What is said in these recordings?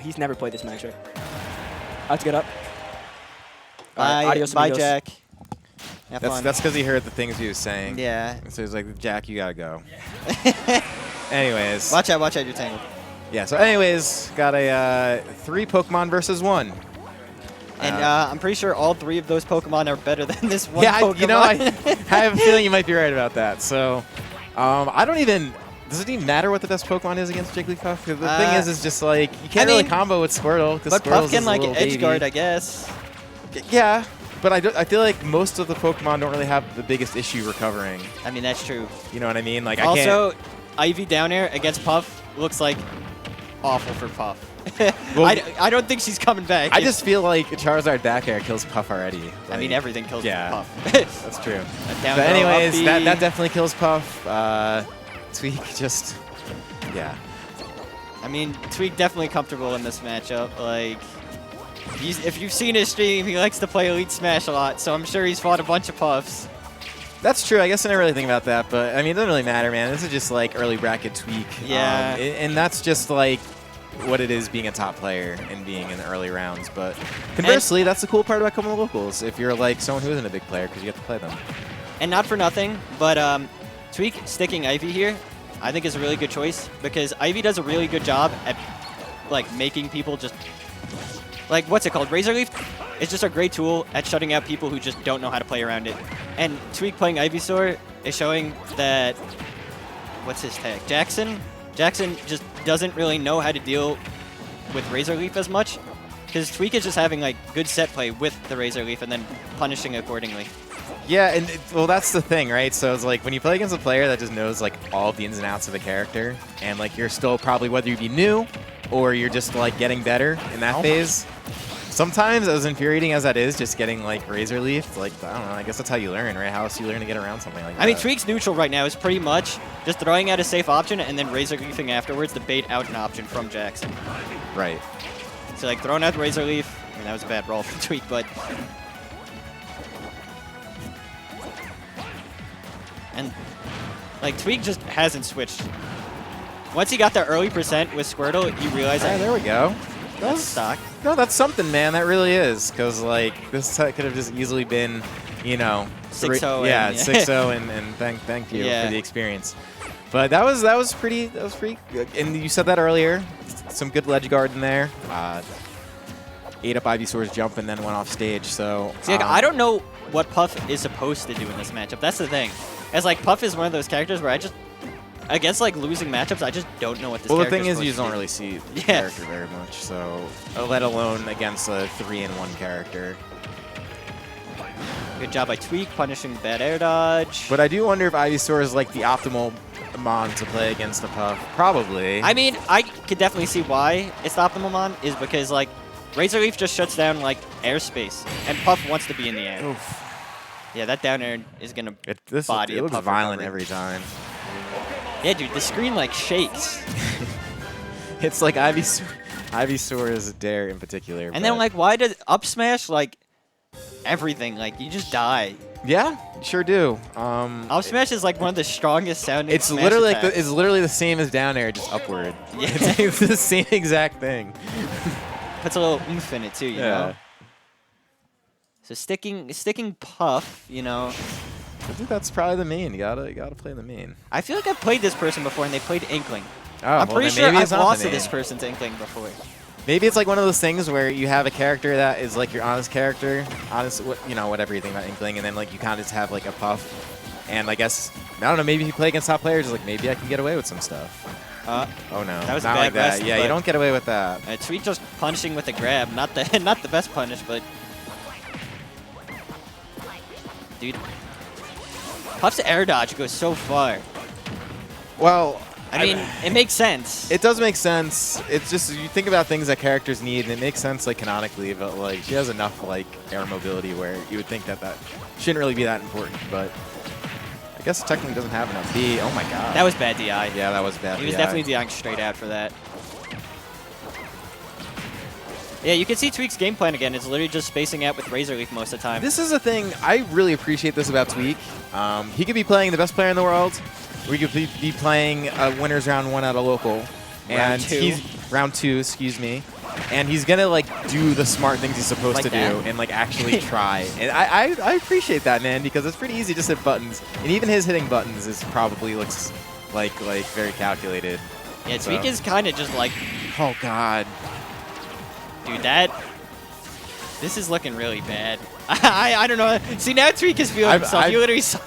He's never played this matchup. Let's get up. Bye, Jack. Have fun. That's because he heard the things he was saying. Yeah. So he's like, Jack, you gotta go. Anyways. Watch out, you're tangled. Yeah, so anyways, got a 3 Pokemon versus 1. And I'm pretty sure all 3 of those Pokemon are better than this one Pokemon. You know, I have a feeling you might be right about that. So, I don't even... Does it even matter what the best Pokemon is against Jigglypuff? Because the thing is just like, you can't really combo with Squirtle. But Puff can like edge guard, I guess. Yeah, but I feel like most of the Pokemon don't really have the biggest issue recovering. I mean, that's true. You know what I mean? Like, also, Ivy down air against Puff looks like awful for Puff. Well, I don't think she's coming back. I just feel like Charizard back air kills Puff already. Like, I mean, everything kills Puff. That's true. But anyways, that definitely kills Puff. Tweek just, yeah. I mean, Tweek definitely comfortable in this matchup. Like, if you've seen his stream, he likes to play Elite Smash a lot, so I'm sure he's fought a bunch of Puffs. That's true. I guess I never really think about that, but I mean, it doesn't really matter, man. This is just like early bracket Tweek. Yeah. And that's just like what it is being a top player and being in the early rounds. But conversely, that's the cool part about coming to locals. If you're like someone who isn't a big player, because you get to play them. And not for nothing, but Tweek sticking Ivy here, I think is a really good choice because Ivy does a really good job at like making people just like what's it called? Razor Leaf is just a great tool at shutting out people who just don't know how to play around it. And Tweek playing Ivysaur is showing that what's his tag? Jackson just doesn't really know how to deal with Razor Leaf as much because Tweek is just having like good set play with the Razor Leaf and then punishing accordingly. Yeah, and well, that's the thing, right? So it's like when you play against a player that just knows like all the ins and outs of the character, and like you're still probably, whether you be new or you're just like getting better in that phase. Sometimes, as infuriating as that is, just getting like Razor Leaf, like I don't know, I guess that's how you learn, right? How else you learn to get around something like that? I mean, Tweek's neutral right now is pretty much just throwing out a safe option and then Razor Leafing afterwards to bait out an option from Jackson. Right. So like throwing out the Razor Leaf, I mean that was a bad roll from Tweek, but. And, like, Tweek just hasn't switched. Once he got the early percent with Squirtle, you realize that. There we go. That's stock. No, that's something, man. That really is. Because, like, this could have just easily been, you know, 6-0. Yeah, 6-0, and thank you for the experience. But that was pretty good. And you said that earlier. Some good ledge guard in there. Ate up Ivysaur's jump and then went off stage. So see, like, I don't know what Puff is supposed to do in this matchup. That's the thing. As like Puff is one of those characters where against like losing matchups, I just don't know what this. Well, the thing is, you don't really see the character very much, so let alone against a 3-in-1 character. Good job by Tweek punishing bad air dodge. But I do wonder if Ivysaur is like the optimal mon to play against the Puff. Probably. I mean, I could definitely see why it's the optimal mon is because like Razor Leaf just shuts down like airspace, and Puff wants to be in the air. Oof. Yeah, that down air is gonna body. It looks violent every time. Yeah, dude, the screen like shakes. It's like Ivysaur is a dare in particular. And then like, why does up smash like everything? Like you just die. Yeah, sure do. Up smash is like one of the strongest sounding. It's literally like it's literally the same as down air, just upward. Yeah, it's the same exact thing. Puts a little oomph in it too, you know. So sticking Puff, you know. I think that's probably the main. You gotta play the main. I feel like I've played this person before, and they played Inkling. Oh, I'm pretty sure maybe I've lost to this person's Inkling before. Maybe it's like one of those things where you have a character that is like your honest character, you know, whatever you think about Inkling, and then like you kind of just have like a Puff, and I guess I don't know. Maybe if you play against top players, like maybe I can get away with some stuff. Oh no, that was not a bad like that. rest, Yeah, you don't get away with that. Tweek just punishing with a grab, not the best punish, but. Dude, Puff's air dodge goes so far. Well, I mean, it makes sense. It does make sense. It's just, you think about things that characters need, and it makes sense, like, canonically, but, like, she has enough, like, air mobility where you would think that shouldn't really be that important, but I guess technically doesn't have enough D. Oh, my God. That was bad DI. Yeah, that was bad He was definitely DIing straight out for that. Yeah, you can see Tweek's game plan again. It's literally just spacing out with Razor Leaf most of the time. This is a thing, I really appreciate this about Tweek. He could be playing the best player in the world. We could be playing winners round 1 at a local. He's round 2, excuse me. and he's gonna like do the smart things he's supposed Like to that? do and like actually try. And I appreciate that, man, because it's pretty easy to hit buttons, and even his hitting buttons is probably looks like very calculated. Yeah, So- Tweek is kind of just like, Oh God. dude, this is looking really bad. I don't know. See, now Tweek is feeling himself. You literally saw.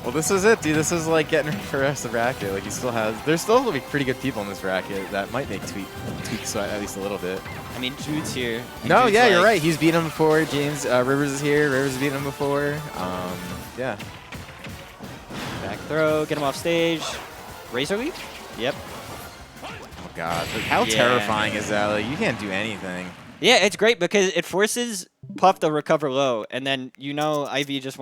Well, this is it, dude. This is like getting ready for the rest of the bracket. Like he still has. There's still gonna be pretty good people in this bracket that might make Tweek sweat at least a little bit. I mean, Jude's here. and No, Jude's yeah, you're like- right. He's beaten him before. James Rivers is here. Rivers has beaten him before. Yeah. Back throw, get him off stage. Razor leap? Yep. Oh God. But how Yeah. terrifying is that? Like you can't do anything. Yeah, it's great because it forces Puff to recover low, and then Ivy just